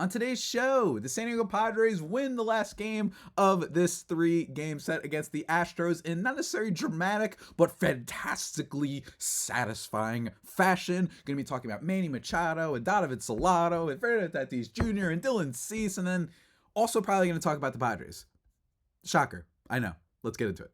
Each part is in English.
On today's show, the San Diego Padres win the last game of this 3-game set against the Astros in not necessarily dramatic, but fantastically satisfying fashion. Going to be talking about Manny Machado and Donovan Solano and Fernando Tatis Jr. and Dylan Cease, and then also probably going to talk about the Padres. Shocker. I know. Let's get into it.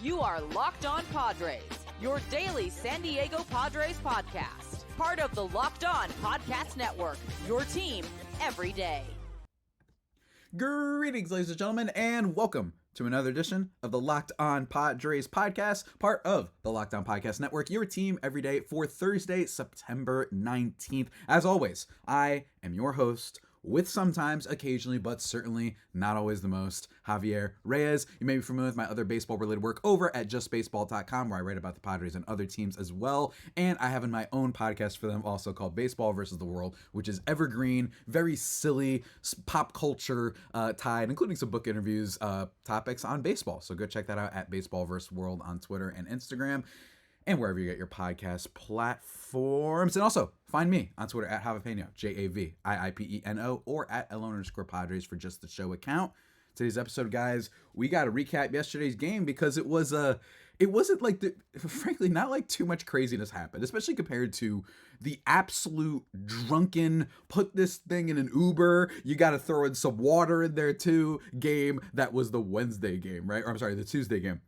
You are Locked On Padres, your daily San Diego Padres podcast. Part of the Locked On Podcast Network, your team every day. Greetings, ladies and gentlemen, and welcome to another edition of the Locked On Padres podcast, part of the Locked On Podcast Network, your team every day for Thursday, September 19th. As always, I am your host, with sometimes, occasionally, but certainly not always the most, Javier Reyes. You may be familiar with my other baseball-related work over at justbaseball.com, where I write about the Padres and other teams as well. And I have my own podcast for them also called Baseball versus the World, which is evergreen, very silly, pop culture tied, including some book interviews, topics on baseball. So go check that out at Baseball versus World on Twitter and Instagram, and wherever you get your podcast platforms. And also, find me on Twitter at Javipeno, Javiipeno, or at @Elon_Padres for just the show account. Today's episode, guys, we got to recap yesterday's game because it wasn't like, frankly, not like too much craziness happened, especially compared to the absolute drunken, put this thing in an Uber, you got to throw in some water in there too, game that was the Wednesday game, right? Or I'm sorry, the Tuesday game.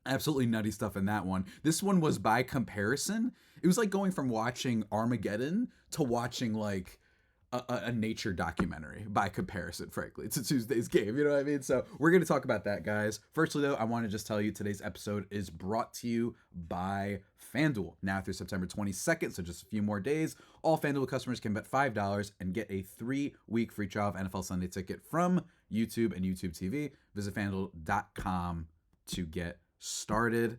Absolutely nutty stuff in that one. This one was, by comparison, it was like going from watching Armageddon to watching like a nature documentary by comparison, frankly. It's a Tuesday's game, you know what I mean? So we're going to talk about that, guys. Firstly, though, I want to just tell you today's episode is brought to you by FanDuel. Now through September 22nd, so just a few more days, all FanDuel customers can bet $5 and get a 3-week free trial of NFL Sunday Ticket from YouTube and YouTube TV. Visit FanDuel.com to get started.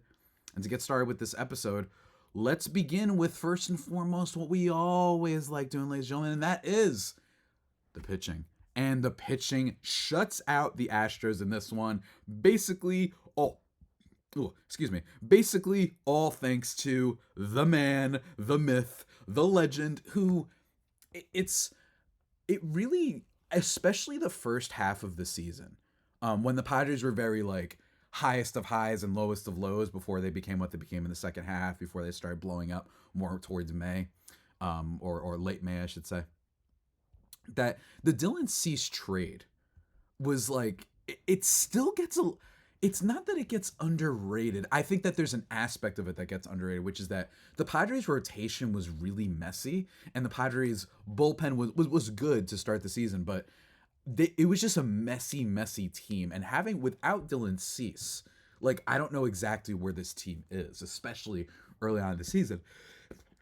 And to get started with this episode, let's begin with, first and foremost, what we always like doing, ladies and gentlemen, and that is the pitching. And the pitching shuts out the Astros in this one. Basically all thanks to the man, the myth, the legend, who it really, especially the first half of the season, when the Padres were very like highest of highs and lowest of lows before they became what they became in the second half, before they started blowing up more towards May, or late May, I should say, that the Dylan Cease trade was like, it still gets it's not that it gets underrated. I think that there's an aspect of it that gets underrated, which is that the Padres rotation was really messy, and the Padres bullpen was good to start the season, but it was just a messy team. And without Dylan Cease, like, I don't know exactly where this team is, especially early on in the season.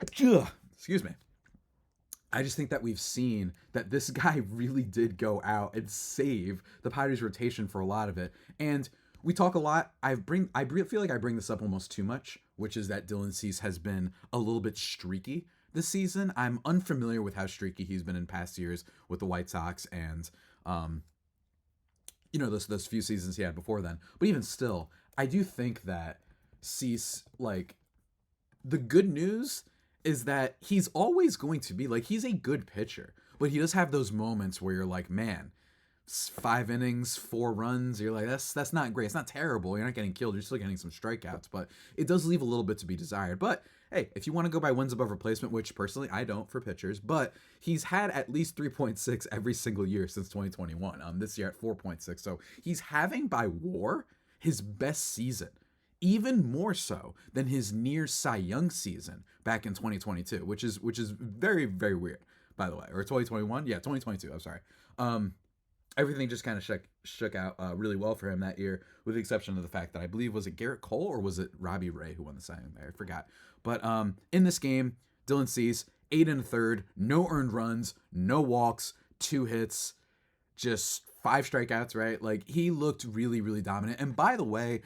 Excuse me. I just think that we've seen that this guy really did go out and save the Padres rotation for a lot of it. And we talk a lot. I feel like I bring this up almost too much, which is that Dylan Cease has been a little bit streaky this season. I'm unfamiliar with how streaky he's been in past years with the White Sox and those few seasons he had before then. But even still, I do think that Cease, like, the good news is that he's always going to be, like, he's a good pitcher, but he does have those moments where you're like, man, 5 innings, 4 runs, you're like, that's not great. It's not terrible. You're not getting killed. You're still getting some strikeouts, but it does leave a little bit to be desired. But hey, if you want to go by wins above replacement, which personally I don't for pitchers, but he's had at least 3.6 every single year since 2021. This year at 4.6. So he's having, by WAR, his best season, even more so than his near Cy Young season back in 2022, which is very, very weird, by the way. Or 2021? Yeah, 2022. I'm sorry. Everything just kind of shook out really well for him that year, with the exception of the fact that I believe, was it Garrett Cole or was it Robbie Ray who won the Cy Young there? I forgot. But in this game, Dylan Cease, 8 1/3, no earned runs, no walks, 2 hits, just 5 strikeouts, right? Like, he looked really, really dominant. And by the way,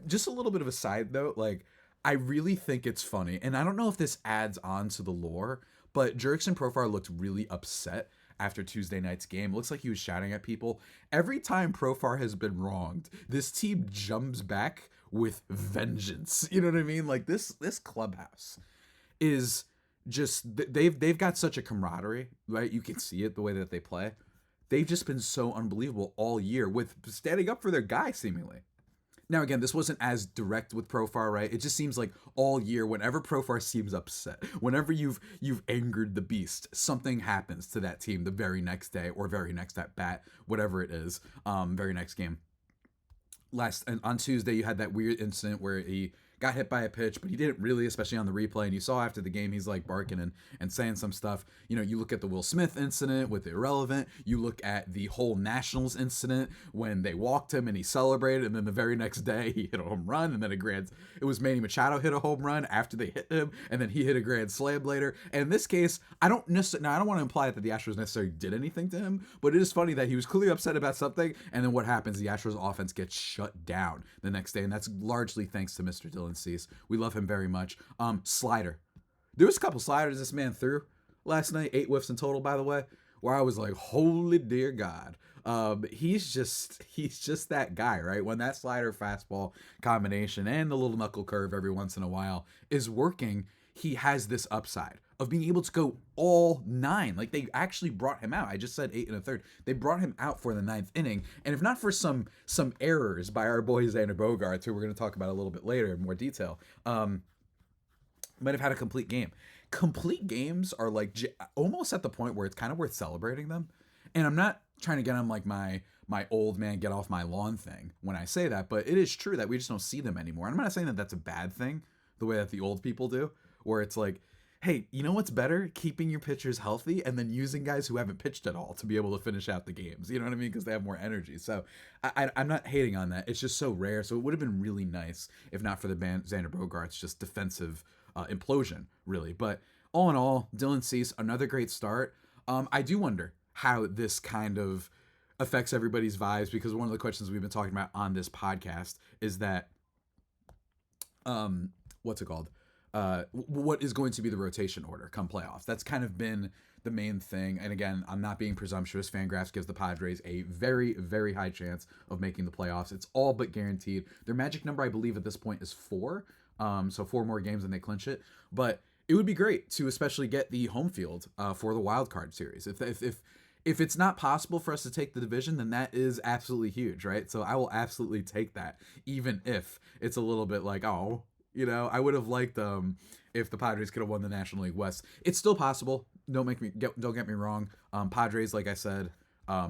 just a little bit of a side note, like, I really think it's funny, and I don't know if this adds on to the lore, but Jurickson Profar looked really upset after Tuesday night's game. It looks like he was shouting at people. Every time Profar has been wronged, this team jumps back with vengeance. You know what I mean? Like this clubhouse is just they've got such a camaraderie, right? You can see it the way that they play. They've just been so unbelievable all year with standing up for their guy seemingly. Now, again, this wasn't as direct with Profar, right? It just seems like all year, whenever Profar seems upset, whenever you've angered the beast, something happens to that team the very next day or very next at bat, whatever it is, very next game. On Tuesday, you had that weird incident where he got hit by a pitch, but he didn't really, especially on the replay. And you saw after the game, he's like barking and saying some stuff. You know, you look at the Will Smith incident with Irrelevant. You look at the whole Nationals incident when they walked him and he celebrated. And then the very next day, he hit a home run. And then it was Manny Machado hit a home run after they hit him. And then he hit a grand slam later. And in this case, I don't want to imply that the Astros necessarily did anything to him, but it is funny that he was clearly upset about something. And then what happens? The Astros offense gets shut down the next day. And that's largely thanks to Mr. Dylan Cease. We love him very much. Slider. There was a couple sliders this man threw last night, 8 whiffs in total, by the way, where I was like, holy dear God. He's just that guy, right? When that slider fastball combination and the little knuckle curve every once in a while is working, he has this upside of being able to go all 9. Like, they actually brought him out. I just said 8 1/3. They brought him out for the 9th inning. And if not for some errors by our boy Xander Bogaerts, who we're going to talk about a little bit later in more detail, might have had a complete game. Complete games are like almost at the point where it's kind of worth celebrating them. And I'm not trying to get on like my old man get off my lawn thing when I say that, but it is true that we just don't see them anymore. And I'm not saying that that's a bad thing, the way that the old people do, where it's like, hey, you know what's better? Keeping your pitchers healthy and then using guys who haven't pitched at all to be able to finish out the games. You know what I mean? Because they have more energy. So I'm not hating on that. It's just so rare. So it would have been really nice if not for the Xander Bogaerts just defensive implosion, really. But all in all, Dylan Cease, another great start. I do wonder how this kind of affects everybody's vibes, because one of the questions we've been talking about on this podcast is that, what's it called? What is going to be the rotation order come playoffs? That's kind of been the main thing. And again, I'm not being presumptuous. Fangraphs gives the Padres a very, very high chance of making the playoffs. It's all but guaranteed. Their magic number, I believe, at this point is 4. So 4 more games and they clinch it. But it would be great to especially get the home field for the wild card series. If it's not possible for us to take the division, then that is absolutely huge, right? So I will absolutely take that, even if it's a little bit like, oh, you know, I would have liked if the Padres could have won the National League West. It's still possible. Don't get me wrong. Padres, like I said,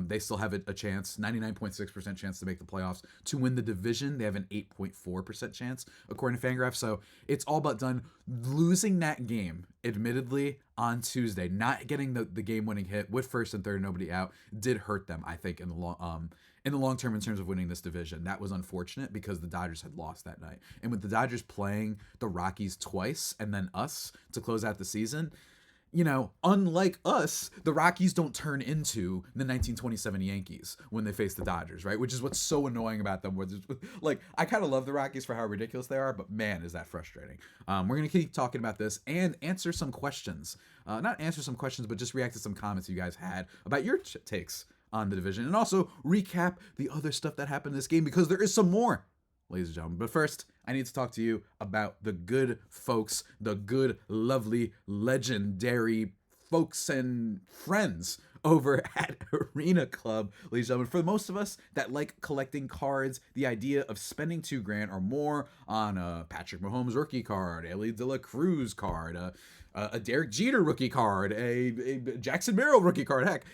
they still have a chance, 99.6% chance to make the playoffs. To win the division, they have an 8.4% chance, according to Fangraphs. So it's all but done. Losing that game, admittedly, on Tuesday, not getting the game-winning hit with first and third, nobody out, did hurt them, I think, in the long term in terms of winning this division. That was unfortunate because the Dodgers had lost that night. And with the Dodgers playing the Rockies twice and then us to close out the season, you know, unlike us, the Rockies don't turn into the 1927 Yankees when they face the Dodgers, right? Which is what's so annoying about them. Like, I kind of love the Rockies for how ridiculous they are, but man, is that frustrating. We're going to keep talking about this and answer some questions. Not answer some questions, but just react to some comments you guys had about your takes on the division, and also recap the other stuff that happened in this game, because there is some more, ladies and gentlemen. But first, I need to talk to you about the good folks, the good, lovely, legendary folks and friends over at Arena Club, ladies and gentlemen. For most of us that like collecting cards, the idea of spending $2,000 or more on a Patrick Mahomes rookie card, Ellie De La Cruz card, a Derek Jeter rookie card, a Jackson Merrill rookie card, heck,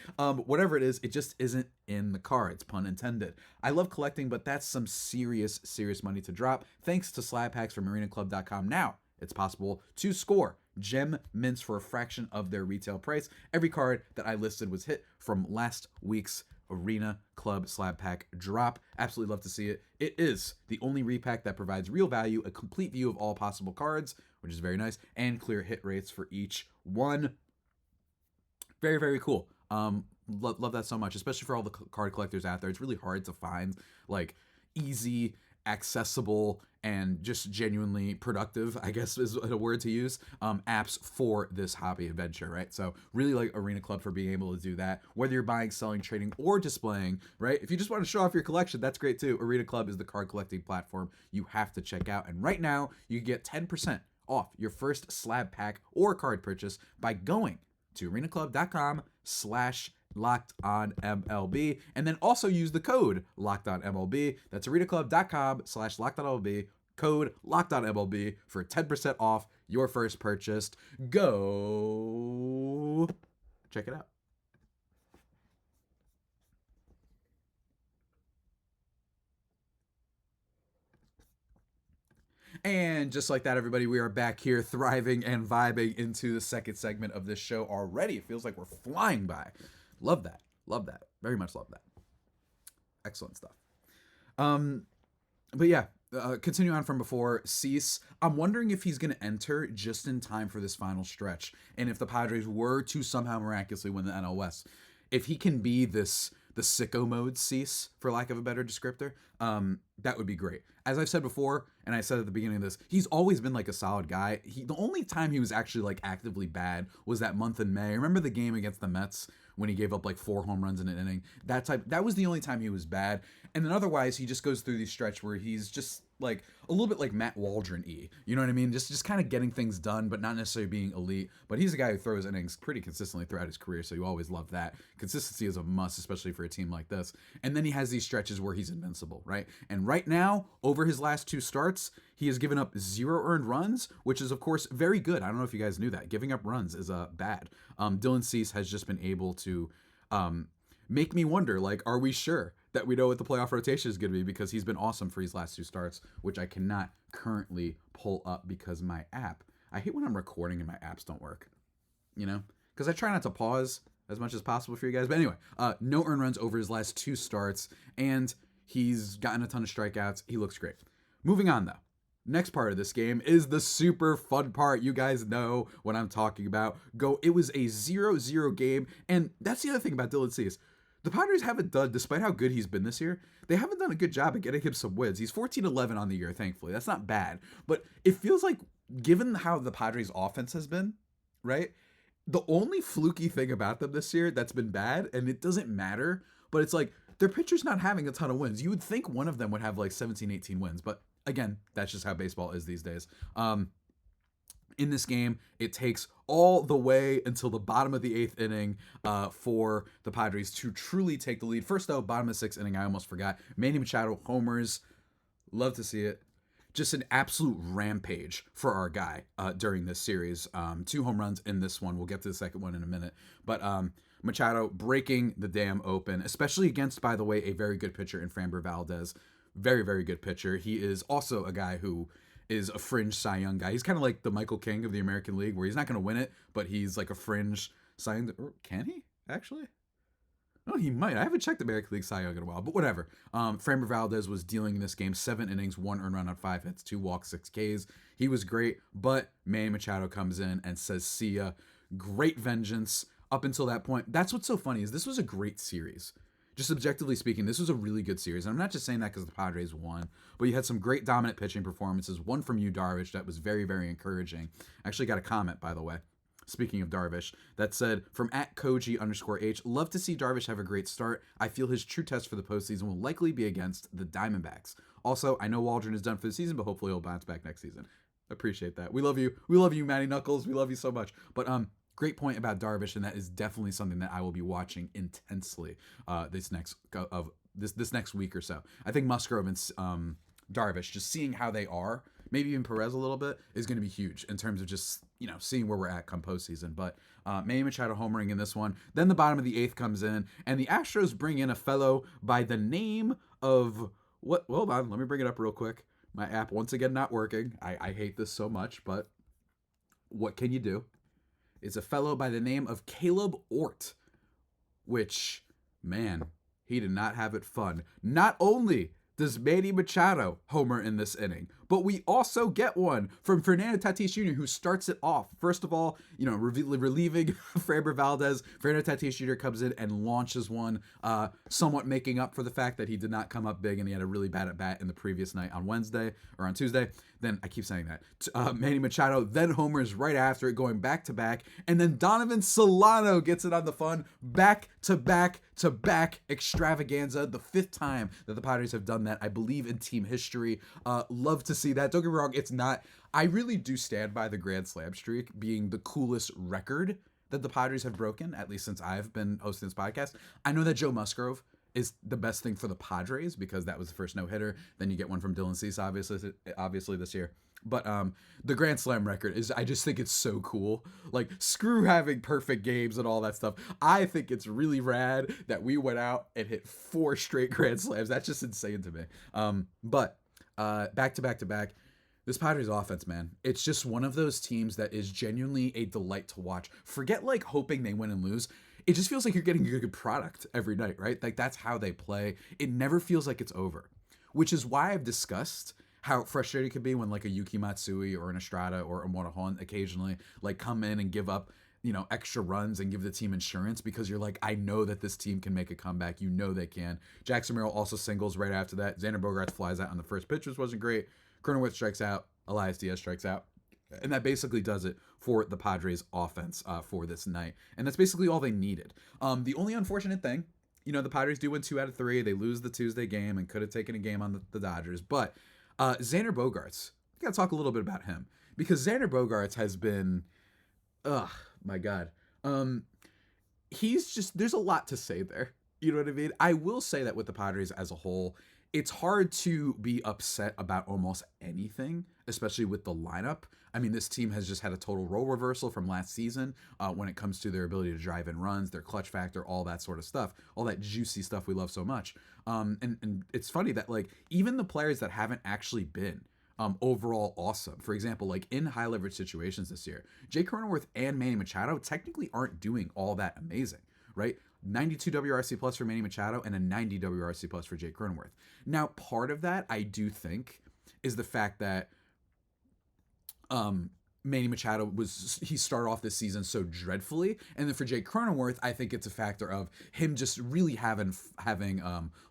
whatever it is, it just isn't in the cards, pun intended. I love collecting, but that's some serious money to drop. Thanks to slab packs from arenaclub.com. Now it's possible to score gem mints for a fraction of their retail price. Every card that I listed was hit from last week's Arena Club slab pack drop. Absolutely love to see it. It is the only repack that provides real value, a complete view of all possible cards, which is very nice, and clear hit rates for each one. Very, very cool. Love that so much, especially for all the card collectors out there. It's really hard to find like easy accessible and just genuinely productive, I guess is a word to use, apps for this hobby adventure, right? So really like Arena Club for being able to do that, whether you're buying, selling, trading, or displaying, right? If you just want to show off your collection, that's great too. Arena Club is the card collecting platform you have to check out. And right now, you get 10% off your first slab pack or card purchase by going to arenaclub.com/LockedOnMLB, and then also use the code LockedOnMLB. That's arenaclub.com/LockedOnMLB, code LockedOnMLB for 10% off your first purchase. Go check it out. And just like that, everybody, we are back here thriving and vibing into the second segment of this show already. It feels like we're flying by. Love that. Love that. Very much love that. Excellent stuff. But yeah, continue on from before, Cease. I'm wondering if he's going to enter just in time for this final stretch. And if the Padres were to somehow miraculously win the NL West, if he can be the sicko mode Cease, for lack of a better descriptor, that would be great. As I've said before, and I said at the beginning of this, he's always been like a solid guy. The only time he was actually like actively bad was that month in May. Remember the game against the Mets when he gave up like 4 home runs in an inning? That was the only time he was bad. And then otherwise, he just goes through these stretch where he's just like a little bit like Matt Waldron-y. You know what I mean? Just kind of getting things done, but not necessarily being elite. But he's a guy who throws innings pretty consistently throughout his career, so you always love that. Consistency is a must, especially for a team like this. And then he has these stretches where he's invincible, right? And right now, over his last 2 starts, he has given up 0 earned runs, which is, of course, very good. I don't know if you guys knew that. Giving up runs is bad. Dylan Cease has just been able to make me wonder, like, are we sure that we know what the playoff rotation is going to be? Because he's been awesome for his last 2 starts, which I cannot currently pull up because my app, I hate when I'm recording and my apps don't work, you know, because I try not to pause as much as possible for you guys. But anyway, no earned runs over his last 2 starts, and he's gotten a ton of strikeouts. He looks great. Moving on, though. Next part of this game is the super fun part. You guys know what I'm talking about. It was a 0-0 game, and that's the other thing about Dylan Cease. The Padres haven't done, despite how good he's been this year, they haven't done a good job at getting him some wins. He's 14-11 on the year, thankfully. That's not bad. But it feels like, given how the Padres' offense has been, right, the only fluky thing about them this year that's been bad, and it doesn't matter, but it's like their pitcher's not having a ton of wins. You would think one of them would have like 17, 18 wins, but again, that's just how baseball is these days. In this game, it takes all the way until the bottom of the 8th inning for the Padres to truly take the lead. First, though, bottom of the 6th inning, I almost forgot. Manny Machado homers. Love to see it. Just an absolute rampage for our guy during this series. 2 home runs in this one. We'll get to the second one in a minute. But Machado breaking the dam open, especially against, by the way, a very good pitcher in Framber Valdez. Very, very good pitcher. He is also a guy who is a fringe Cy Young guy. He's kind of like the Michael King of the American League, where he's not going to win it, but he's like a fringe Cy Young. Can he, actually? Oh, he might. I haven't checked the American League Cy Young in a while, but whatever. Framber Valdez was dealing in this game 7 innings, 1 earned run on 5 hits, 2 walks, 6 Ks. He was great, but Manny Machado comes in and says, see ya. Great vengeance up until that point. That's what's so funny is this was a great series. Just objectively speaking, this was a really good series. And I'm not just saying that because the Padres won, but you had some great dominant pitching performances. One from you, Darvish, that was very, very encouraging. I actually got a comment, by the way, speaking of Darvish, that said, from @Koji_H, love to see Darvish have a great start. I feel his true test for the postseason will likely be against the Diamondbacks. Also, I know Waldron is done for the season, but hopefully he'll bounce back next season. Appreciate that. We love you. We love you, Matty Knuckles. We love you so much. But great point about Darvish, and that is definitely something that I will be watching intensely this next week or so. I think Musgrove and Darvish, just seeing how they are, maybe even Perez a little bit, is going to be huge in terms of just, you know, seeing where we're at come postseason. But Manny Machado homering in this one. Then the bottom of the 8th comes in, and the Astros bring in a fellow by the name of what? Hold on, let me bring it up real quick. My app once again not working. I hate this so much, but what can you do? It's a fellow by the name of Caleb Ort, which, man, he did not have it fun. Not only does Manny Machado homer in this inning, But we also get one from Fernando Tatis Jr., who starts it off. First of all, relieving Framber Valdez. Fernando Tatis Jr. comes in and launches one, somewhat making up for the fact that he did not come up big and he had a really bad at-bat in the previous night on Wednesday or on Tuesday. Then, I keep saying that, Manny Machado then homers right after it, going back-to-back. And then Donovan Solano gets it on the fun back-to-back-to-back extravaganza. The 5th time that the Padres have done that, I believe, in team history. Love to see that. Don't get me wrong, it's not. I really do stand by the Grand Slam streak being the coolest record that the Padres have broken, at least since I've been hosting this podcast. I know that Joe Musgrove is the best thing for the Padres because that was the first no-hitter. Then you get one from Dylan Cease, obviously this year. But the Grand Slam record is, I just think it's so cool. Like, screw having perfect games and all that stuff. I think it's really rad that we went out and hit 4 straight Grand Slams. That's just insane to me. But back-to-back-to-back, this Padres offense, man, it's just one of those teams that is genuinely a delight to watch. Forget, like, hoping they win and lose. It just feels like you're getting a good product every night, right? Like, that's how they play. It never feels like it's over, which is why I've discussed how frustrating it could be when, like, a Yuki Matsui or an Estrada or a Monahan occasionally, like, come in and give up, extra runs and give the team insurance, because you're like, I know that this team can make a comeback. You know they can. Jackson Merrill also singles right after that. Xander Bogaerts flies out on the first pitch, which wasn't great. Cronenworth strikes out. Elias Diaz strikes out. And that basically does it for the Padres offense for this night. And that's basically all they needed. The only unfortunate thing, the Padres do win 2 out of 3. They lose the Tuesday game and could have taken a game on the Dodgers. But Xander Bogaerts, we got to talk a little bit about him, because Xander Bogaerts has been, my God. There's a lot to say there. You know what I mean? I will say that with the Padres as a whole, it's hard to be upset about almost anything, especially with the lineup. I mean, this team has just had a total role reversal from last season when it comes to their ability to drive in runs, their clutch factor, all that sort of stuff, all that juicy stuff we love so much. And it's funny that, like, even the players that haven't actually been overall awesome, for example, like in high leverage situations this year, Jay Cronenworth and Manny Machado technically aren't doing all that amazing, right? 92 WRC plus for Manny Machado and a 90 WRC plus for Jay Cronenworth. Now, part of that, I do think, is the fact that Manny Machado he started off this season so dreadfully, and then for Jay Cronenworth, I think it's a factor of him just really having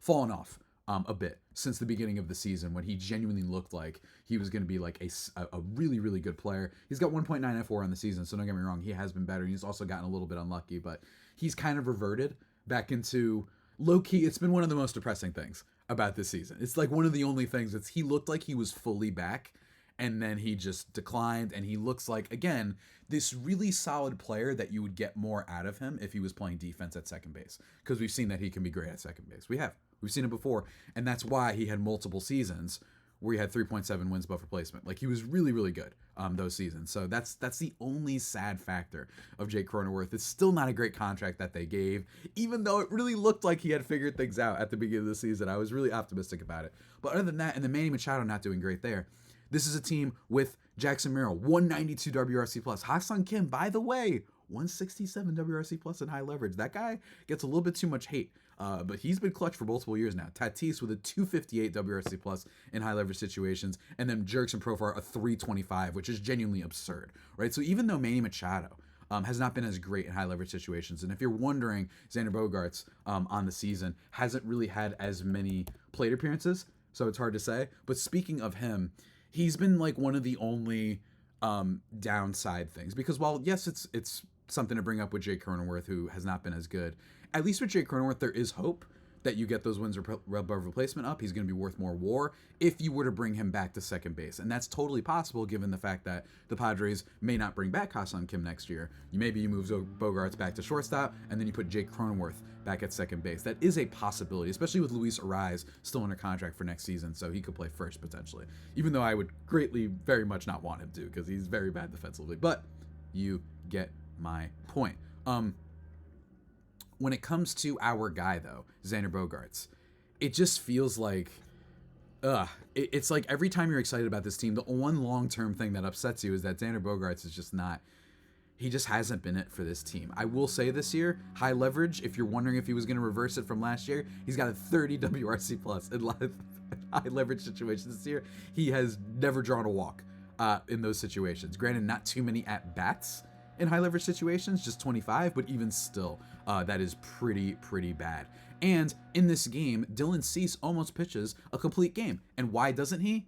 fallen off a bit since the beginning of the season, when he genuinely looked like he was going to be like a really, really good player. He's got 1.9 F4 on the season, so don't get me wrong, he has been better. He's also gotten a little bit unlucky, but he's kind of reverted back into low-key. It's been one of the most depressing things about this season. It's like one of the only things that's, he looked like he was fully back, and then he just declined, and he looks like, again, this really solid player that you would get more out of him if he was playing defense at second base, because we've seen that he can be great at second base. We've seen it before, and that's why he had multiple seasons where he had 3.7 wins above replacement. Like, he was really, really good those seasons. So that's the only sad factor of Jay Cronenworth. It's still not a great contract that they gave, even though it really looked like he had figured things out at the beginning of the season. I was really optimistic about it. But other than that, and the Manny Machado not doing great there, this is a team with Jackson Merrill, 192 WRC plus. Ha-Sung Kim, by the way, 167 WRC plus in high leverage. That guy gets a little bit too much hate, but he's been clutch for multiple years now. Tatis with a 258 WRC plus in high leverage situations, and then Jurickson Profar a 325, which is genuinely absurd, right? So even though Manny Machado has not been as great in high leverage situations, and if you're wondering, Xander Bogaerts on the season hasn't really had as many plate appearances, so it's hard to say. But speaking of him, he's been like one of the only downside things, because while yes, it's something to bring up with Jay Cronenworth, who has not been as good, at least with Jay Cronenworth, there is hope that you get those wins above replacement up. He's going to be worth more WAR if you were to bring him back to second base. And that's totally possible given the fact that the Padres may not bring back Ha-Sung Kim next year. Maybe you move Bogaerts back to shortstop, and then you put Jake Cronenworth back at second base. That is a possibility, especially with Luis Arraez still under contract for next season, so he could play first potentially. Even though I would greatly, very much not want him to, because he's very bad defensively. But you get my point. When it comes to our guy, though, Xander Bogaerts, it just feels like, it's like every time you're excited about this team, the one long-term thing that upsets you is that Xander Bogaerts is just not, he just hasn't been it for this team. I will say this year, high leverage, if you're wondering if he was going to reverse it from last year, he's got a 30 WRC plus in high leverage situations this year. He has never drawn a walk in those situations. Granted, not too many at bats in high leverage situations, just 25, but even still, that is pretty bad. And in this game, Dylan Cease almost pitches a complete game. And why doesn't he?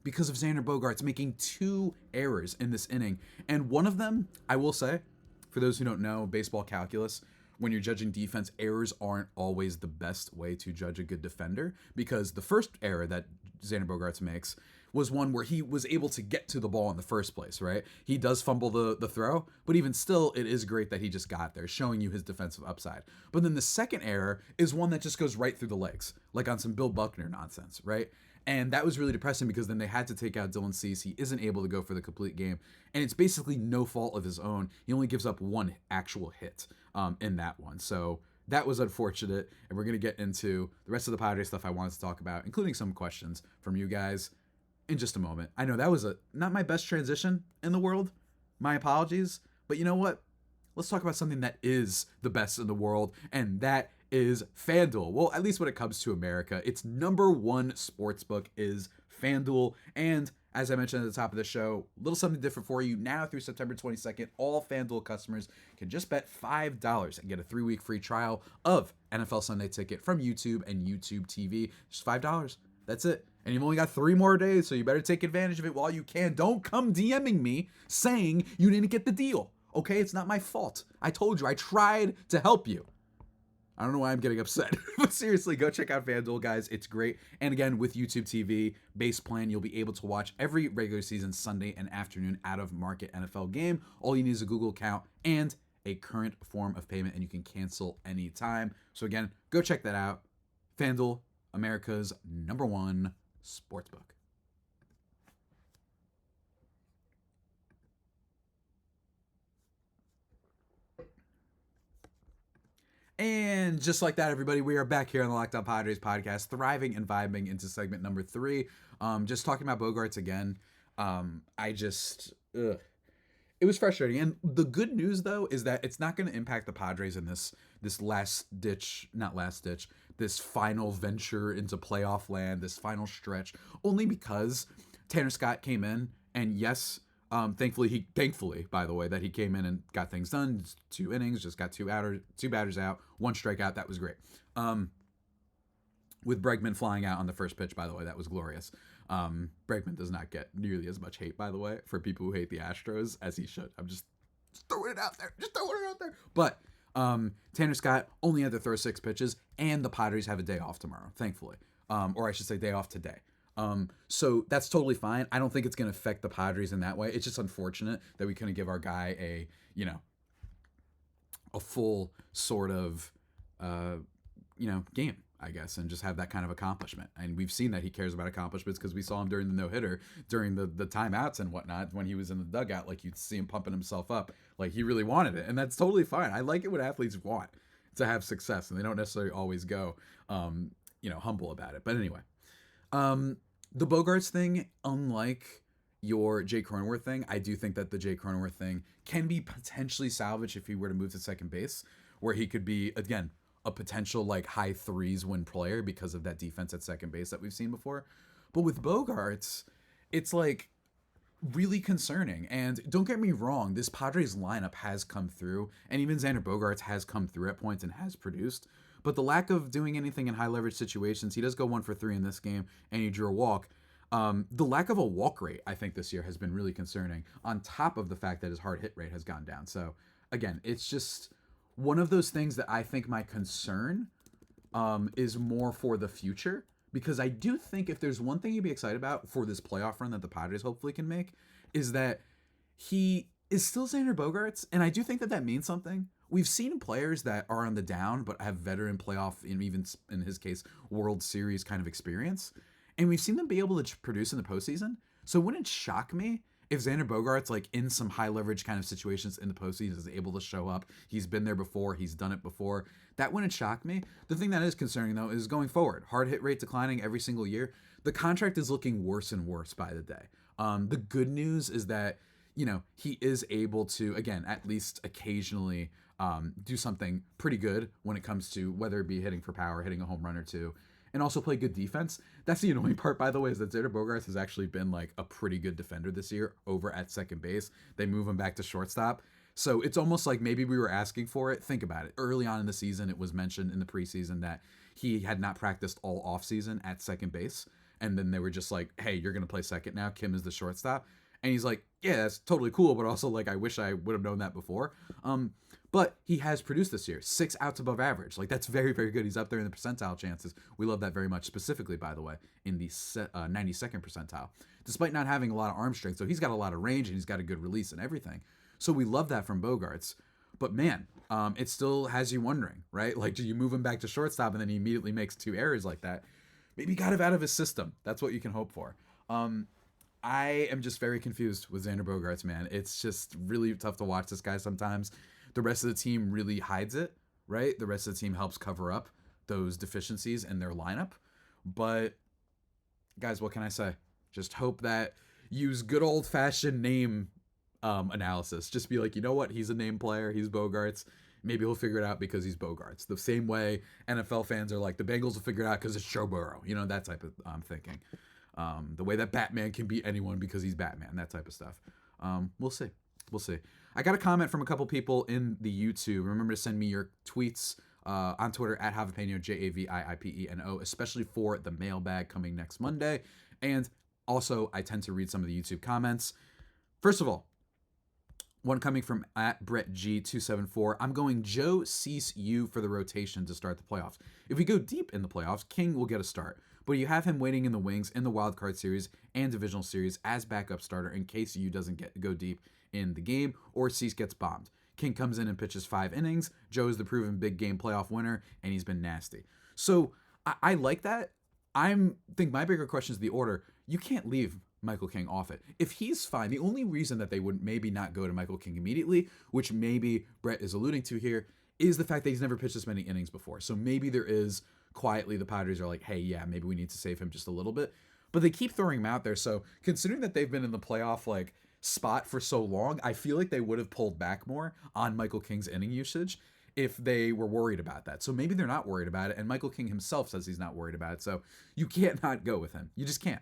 Because of Xander Bogaerts making 2 errors in this inning. And one of them, I will say, for those who don't know baseball calculus, when you're judging defense, errors aren't always the best way to judge a good defender, because the first error that Xander Bogaerts makes was one where he was able to get to the ball in the first place, right? He does fumble the throw, but even still, it is great that he just got there, showing you his defensive upside. But then the second error is one that just goes right through the legs, like on some Bill Buckner nonsense, right? And that was really depressing, because then they had to take out Dylan Cease. He isn't able to go for the complete game, and it's basically no fault of his own. He only gives up 1 actual hit in that one. So that was unfortunate, and we're going to get into the rest of the Padres stuff I wanted to talk about, including some questions from you guys in just a moment. I know that was not my best transition in the world. My apologies. But you know what? Let's talk about something that is the best in the world, and that is FanDuel. Well, at least when it comes to America, its #1 sportsbook is FanDuel. And as I mentioned at the top of the show, a little something different for you. Now through September 22nd, all FanDuel customers can just bet $5 and get a 3-week free trial of NFL Sunday Ticket from YouTube and YouTube TV. Just $5. That's it. And you've only got 3 more days, so you better take advantage of it while you can. Don't come DMing me saying you didn't get the deal. Okay, it's not my fault. I told you, I tried to help you. I don't know why I'm getting upset, but seriously, go check out FanDuel, guys. It's great. And again, with YouTube TV base plan, you'll be able to watch every regular season Sunday and afternoon out-of-market NFL game. All you need is a Google account and a current form of payment, and you can cancel anytime. So again, go check that out. FanDuel, America's #1 sportsbook. And just like that, everybody, we are back here on the Locked On Padres podcast, thriving and vibing into segment number 3. Just talking about Bogaerts again. It was frustrating. And the good news, though, is that it's not going to impact the Padres in this this final venture into playoff land, this final stretch, only because Tanner Scott came in, and yes, thankfully, by the way, that he came in and got things done. 2 innings, just got 2 batters out, 1 strikeout. That was great. With Bregman flying out on the first pitch, by the way, that was glorious. Bregman does not get nearly as much hate, by the way, for people who hate the Astros as he should. I'm just throwing it out there. But Tanner Scott only had to throw 6 pitches, and the Padres have a day off tomorrow, thankfully. Or I should say day off today. So that's totally fine. I don't think it's going to affect the Padres in that way. It's just unfortunate that we couldn't give our guy a full sort of, game, I guess, and just have that kind of accomplishment. And we've seen that he cares about accomplishments, because we saw him during the no-hitter, during the timeouts and whatnot, when he was in the dugout, like you'd see him pumping himself up, like he really wanted it. And that's totally fine. I like it when athletes want to have success, and they don't necessarily always go, humble about it. But anyway, the Bogaerts thing, unlike your Jay Cronenworth thing, I do think that the Jay Cronenworth thing can be potentially salvaged if he were to move to second base, where he could be, again, a potential like high 3s win player because of that defense at second base that we've seen before. But with Bogaerts, it's like really concerning. And don't get me wrong, this Padres lineup has come through, and even Xander Bogaerts has come through at points and has produced. But the lack of doing anything in high leverage situations, he does go 1 for 3 in this game, and he drew a walk. The lack of a walk rate, I think, this year has been really concerning, on top of the fact that his hard hit rate has gone down. So again, it's just one of those things that I think my concern is more for the future, because I do think if there's one thing you'd be excited about for this playoff run that the Padres hopefully can make, is that he is still Xander Bogaerts, and I do think that means something. We've seen players that are on the down but have veteran playoff, and even in his case, World Series kind of experience, and we've seen them be able to produce in the postseason. So it wouldn't shock me if Xander Bogaerts, like in some high leverage kind of situations in the postseason, is able to show up. He's been there before. He's done it before. That wouldn't shock me. The thing that is concerning, though, is going forward. Hard hit rate declining every single year. The contract is looking worse and worse by the day. The good news is that, he is able to, again, at least occasionally do something pretty good when it comes to whether it be hitting for power, hitting a home run or 2. and also play good defense. That's the annoying part, by the way, is that Xander Bogaerts has actually been like a pretty good defender this year over at second base. They move him back to shortstop. So it's almost like maybe we were asking for it. Think about it. Early on in the season, it was mentioned in the preseason that he had not practiced all offseason at second base. And then they were just like, hey, you're going to play second now. Kim is the shortstop. And he's like, yeah, that's totally cool. But also, like, I wish I would have known that before. But he has produced this year, 6 outs above average. Like, that's very, very good. He's up there in the percentile chances. We love that very much, specifically, by the way, in the 92nd percentile, despite not having a lot of arm strength. So he's got a lot of range and he's got a good release and everything. So we love that from Bogaerts. But man, it still has you wondering, right? Like, do you move him back to shortstop and then he immediately makes 2 errors like that? Maybe he got him out of his system. That's what you can hope for. I am just very confused with Xander Bogaerts, man. It's just really tough to watch this guy sometimes. The rest of the team really hides it, right? The rest of the team helps cover up those deficiencies in their lineup. But, guys, what can I say? Just hope that use good old-fashioned name analysis. Just be like, you know what? He's a name player. He's Bogaerts. Maybe he'll figure it out because he's Bogaerts. The same way NFL fans are like, the Bengals will figure it out because it's Joe Burrow. You know, that type of thinking. The way that Batman can beat anyone because he's Batman. That type of stuff. We'll see. We'll see. I got a comment from a couple people in the YouTube. Remember to send me your tweets on Twitter at Javipeno, Javiipeno, especially for the mailbag coming next Monday. And also, I tend to read some of the YouTube comments. First of all, one coming from at BrettG274. I'm going Joe Cease U for the rotation to start the playoffs. If we go deep in the playoffs, King will get a start. But you have him waiting in the wings in the wild card series and divisional series as backup starter in case you doesn't go deep in the game or Cease gets bombed. King comes in and pitches 5 innings. Joe is the proven big game playoff winner, and he's been nasty. So I like that. I think my bigger question is the order. You can't leave Michael King off it. If he's fine, the only reason that they would maybe not go to Michael King immediately, which maybe Brett is alluding to here, is the fact that he's never pitched this many innings before. So maybe there is quietly the Padres are like, hey, yeah, maybe we need to save him just a little bit. But they keep throwing him out there. So considering that they've been in the playoff like spot for so long, I feel like they would have pulled back more on Michael King's inning usage if they were worried about that. So maybe they're not worried about it. And Michael King himself says he's not worried about it. So you can't not go with him. You just can't.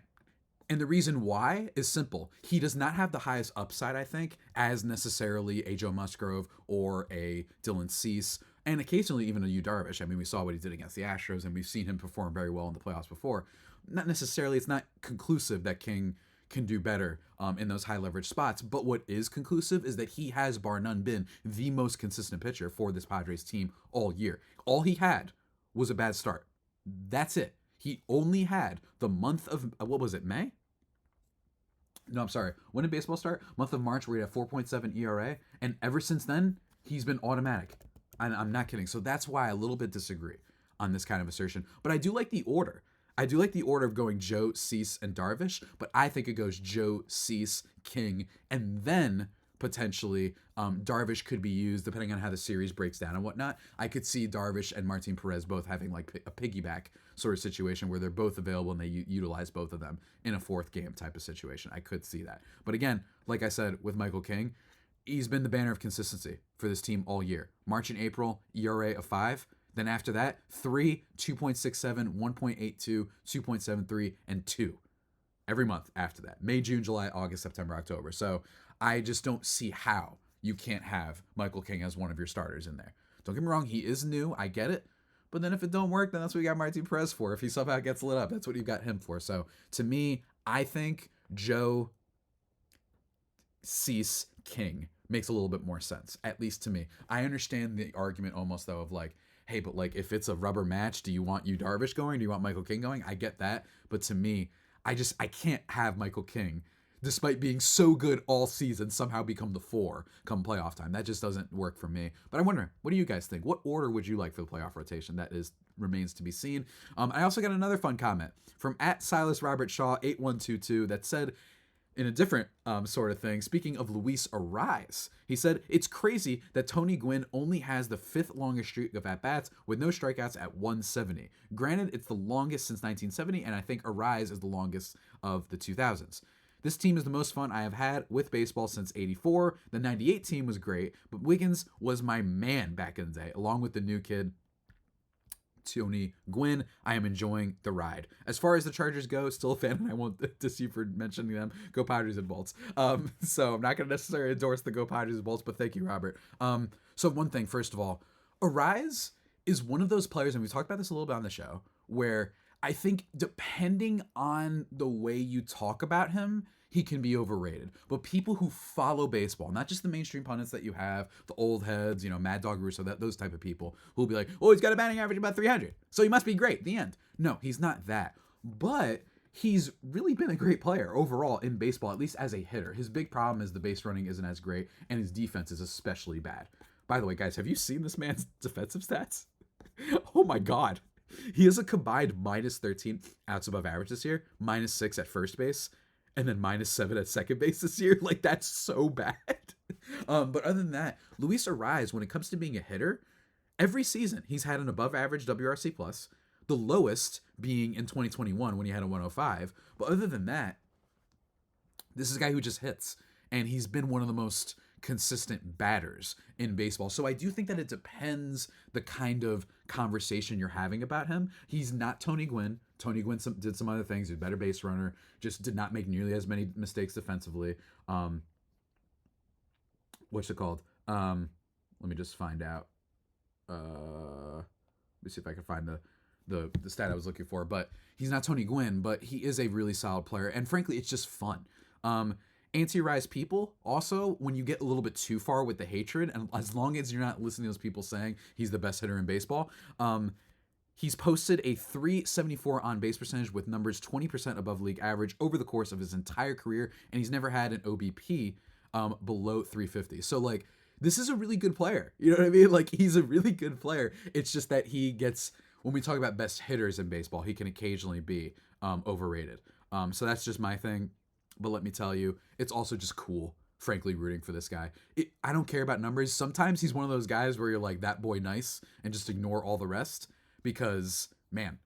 And the reason why is simple. He does not have the highest upside, I think, as necessarily a Joe Musgrove or a Dylan Cease, and occasionally even a Yu Darvish. I mean, we saw what he did against the Astros, and we've seen him perform very well in the playoffs before. Not necessarily, it's not conclusive that King can do better in those high leverage spots, but what is conclusive is that he has, bar none, been the most consistent pitcher for this Padres team all year. All he had was a bad start. That's it. He only had the month of, what was it, May? No, I'm sorry. When did baseball start? Month of March, where he had 4.7 ERA. And ever since then, he's been automatic. And I'm not kidding. So that's why I a little bit disagree on this kind of assertion. But I do like the order. I do like the order of going Joe, Cease, and Darvish. But I think it goes Joe, Cease, King, and then potentially Darvish could be used depending on how the series breaks down and whatnot. I could see Darvish and Martin Perez both having like a piggyback sort of situation where they're both available and they utilize both of them in a 4th game type of situation. I could see that. But again, like I said, with Michael King, he's been the banner of consistency for this team all year. March and April, ERA of 5. Then after that, 3, 2.67, 1.82, 2.73, and 2. Every month after that. May, June, July, August, September, October. So I just don't see how you can't have Michael King as one of your starters in there. Don't get me wrong, he is new. I get it. But then if it don't work, then that's what you got Martin Perez for. If he somehow gets lit up, that's what you got him for. So to me, I think Joe, Cease, King makes a little bit more sense, at least to me. I understand the argument almost, though, of like, hey, but like if it's a rubber match, do you want Yu Darvish going? Do you want Michael King going? I get that. But to me, I can't have Michael King, despite being so good all season, somehow become the 4 come playoff time. That just doesn't work for me. But I'm wondering, what do you guys think? What order would you like for the playoff rotation? That remains to be seen. I also got another fun comment from at Silas Robert Shaw 8122 that said, in a different sort of thing, speaking of Luis Arise, he said, it's crazy that Tony Gwynn only has the 5th longest streak of at-bats with no strikeouts at 170. Granted, it's the longest since 1970, and I think Arise is the longest of the 2000s. This team is the most fun I have had with baseball since 84. The 98 team was great, but Wiggins was my man back in the day, along with the new kid, Tony Gwynn. I am enjoying the ride. As far as the Chargers go, still a fan, and I won't diss you for mentioning them. Go Padres and Bolts. So I'm not going to necessarily endorse the Go Padres and Bolts, but thank you, Robert. So one thing, first of all, Arise is one of those players, and we talked about this a little bit on the show, where I think depending on the way you talk about him, he can be overrated. But people who follow baseball, not just the mainstream pundits that you have, the old heads, Mad Dog Russo, those type of people who will be like, oh, he's got a batting average of about 300, so he must be great. The end. No, he's not that. But he's really been a great player overall in baseball, at least as a hitter. His big problem is the base running isn't as great, and his defense is especially bad. By the way, guys, have you seen this man's defensive stats? Oh my God. He has a combined minus 13 outs above average this year, minus 6 at first base, and then minus 7 at second base this year. Like, that's so bad. But other than that, Luis Arraez, when it comes to being a hitter, every season he's had an above average WRC plus, the lowest being in 2021 when he had a 105. But other than that, this is a guy who just hits, and he's been one of the most consistent batters in baseball. So I do think that it depends the kind of conversation you're having about him. He's not Tony Gwynn. Tony Gwynn did some other things. He's a better base runner, just did not make nearly as many mistakes defensively. What's it called? Let me just find out. Let me see if I can find the stat I was looking for. But he's not Tony Gwynn, but he is a really solid player. And frankly, it's just fun. Anti-Rise people, also, when you get a little bit too far with the hatred, and as long as you're not listening to those people saying he's the best hitter in baseball, he's posted a .374 on-base percentage with numbers 20% above league average over the course of his entire career, and he's never had an OBP below 350. So, like, this is a really good player. You know what I mean? Like, he's a really good player. It's just that he gets, when we talk about best hitters in baseball, he can occasionally be overrated. So that's just my thing. But let me tell you, it's also just cool, frankly, rooting for this guy. I don't care about numbers. Sometimes he's one of those guys where you're like, that boy nice, and just ignore all the rest because, man,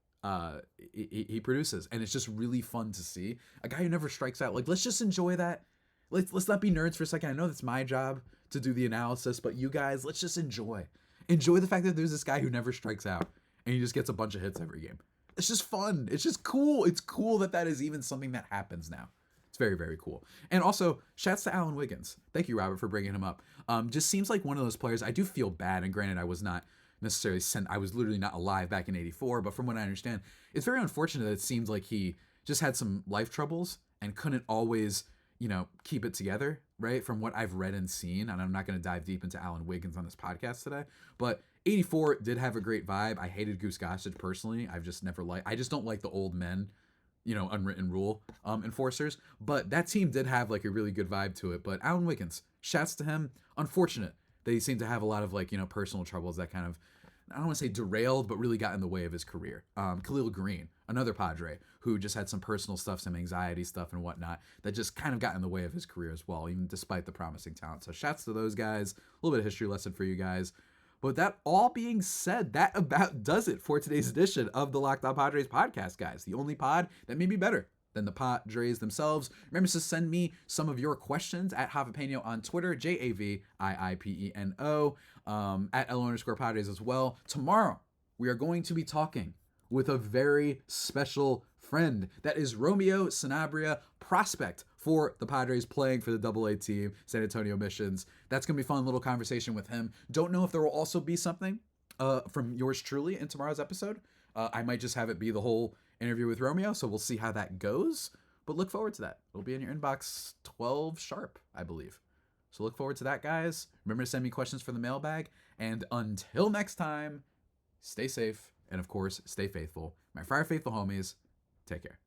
he produces. And it's just really fun to see. A guy who never strikes out. Like, let's just enjoy that. Let's not be nerds for a second. I know that's my job to do the analysis, but you guys, let's just enjoy. Enjoy the fact that there's this guy who never strikes out, and he just gets a bunch of hits every game. It's just fun. It's just cool. It's cool that is even something that happens now. It's very, very cool. And also, shouts to Alan Wiggins. Thank you, Robert, for bringing him up. Just seems like one of those players. I do feel bad, and granted, I was not necessarily I was literally not alive back in '84, but from what I understand, it's very unfortunate that it seems like he just had some life troubles and couldn't always, keep it together, right? From what I've read and seen, and I'm not going to dive deep into Alan Wiggins on this podcast today, but '84 did have a great vibe. I hated Goose Gossage personally. I just don't like the old men, unwritten rule enforcers, but that team did have like a really good vibe to it. But Alan Wiggins, shouts to him. Unfortunate that he seemed to have a lot of personal troubles that kind of, I don't want to say derailed, but really got in the way of his career. Khalil Green, another Padre, who just had some personal stuff, some anxiety stuff and whatnot that just kind of got in the way of his career as well, even despite the promising talent. So shouts to those guys. A little bit of history lesson for you guys. But that all being said, that about does it for today's edition of the Locked On Padres podcast, guys. The only pod that may be better than the Padres themselves. Remember to send me some of your questions at Javipeno on Twitter, JAVIIPENO, at @L_Padres as well. Tomorrow, we are going to be talking with a very special friend. That is Romeo Sanabria, prospect for the Padres playing for the AA team, San Antonio Missions. That's going to be a fun little conversation with him. Don't know if there will also be something from yours truly in tomorrow's episode. I might just have it be the whole interview with Romeo, so we'll see how that goes. But look forward to that. It'll be in your inbox 12 sharp, I believe. So look forward to that, guys. Remember to send me questions for the mailbag. And until next time, stay safe and, of course, stay faithful. My Friar Faithful homies, take care.